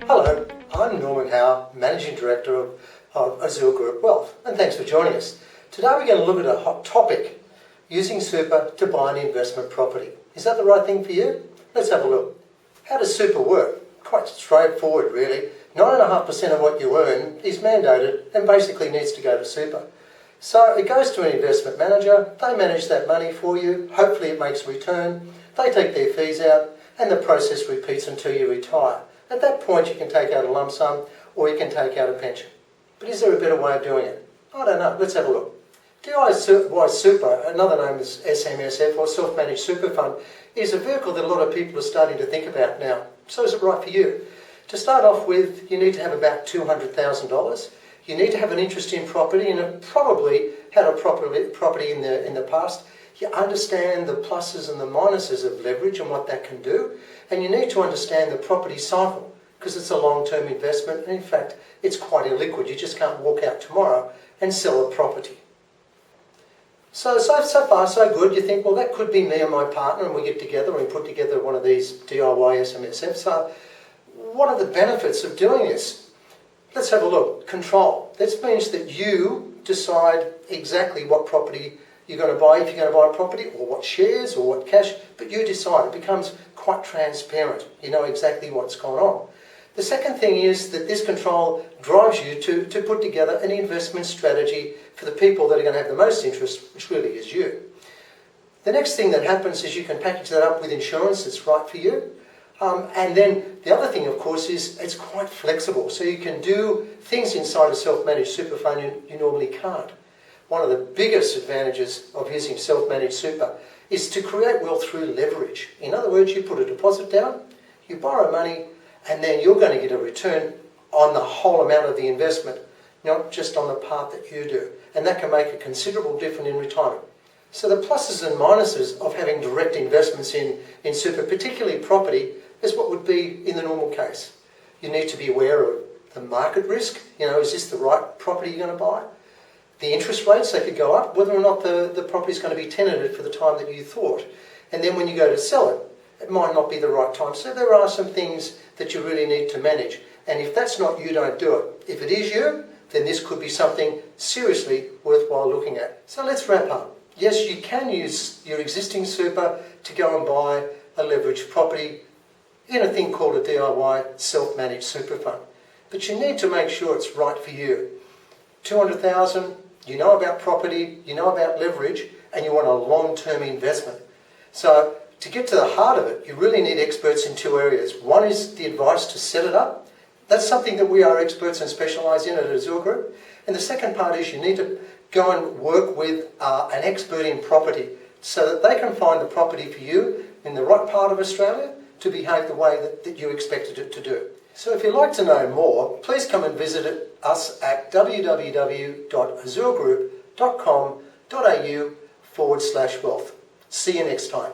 Hello, I'm Norman Howe, Managing Director of Azure Group Wealth, and thanks for joining us. Today we're going to look at a hot topic, using super to buy an investment property. Is that the right thing for you? Let's have a look. How does super work? Quite straightforward really. 9.5% of what you earn is mandated and basically needs to go to super. So it goes to an investment manager, they manage that money for you, hopefully it makes a return, they take their fees out, and the process repeats until you retire. At that point you can take out a lump sum or you can take out a pension. But is there a better way of doing it? I don't know, let's have a look. DIY Super, another name is SMSF or Self-Managed Super Fund, is a vehicle that a lot of people are starting to think about now. So is it right for you? To start off with, you need to have about $200,000. You need to have an interest in property and have probably had a property in the past. You understand the pluses and the minuses of leverage and what that can do. And you need to understand the property cycle because it's a long-term investment and in fact it's quite illiquid. You just can't walk out tomorrow and sell a property. So far so good. You think, well, that could be me and my partner and we get together and put together one of these DIY SMSFs. So what are the benefits of doing this? Let's have a look. Control. This means that you decide exactly what property you're going to buy, if you're going to buy a property, or what shares, or what cash, but you decide. It becomes quite transparent. You know exactly what's going on. The second thing is that this control drives you to put together an investment strategy for the people that are going to have the most interest, which really is you. The next thing that happens is you can package that up with insurance that's right for you. And then the other thing, of course, is it's quite flexible. So you can do things inside a self-managed super fund you normally can't. One of the biggest advantages of using self-managed super is to create wealth through leverage. In other words, you put a deposit down, you borrow money, and then you're going to get a return on the whole amount of the investment, not just on the part that you do. And that can make a considerable difference in retirement. So the pluses and minuses of having direct investments in super, particularly property, is what would be in the normal case. You need to be aware of the market risk. Is this the right property you're going to buy? The interest rates, they could go up, whether or not the property is going to be tenanted for the time that you thought. And then when you go to sell it, it might not be the right time. So there are some things that you really need to manage. And if that's not you, don't do it. If it is you, then this could be something seriously worthwhile looking at. So let's wrap up. Yes, you can use your existing super to go and buy a leveraged property in a thing called a DIY self-managed super fund. But you need to make sure it's right for you. 200,000, you know about property, you know about leverage, and you want a long-term investment. So to get to the heart of it, you really need experts in two areas. One is the advice to set it up. That's something that we are experts and specialise in at Azure Group. And the second part is you need to go and work with an expert in property so that they can find the property for you in the right part of Australia to behave the way that you expected it to do. So if you'd like to know more, please come and visit us at www.azuregroup.com.au/wealth. See you next time.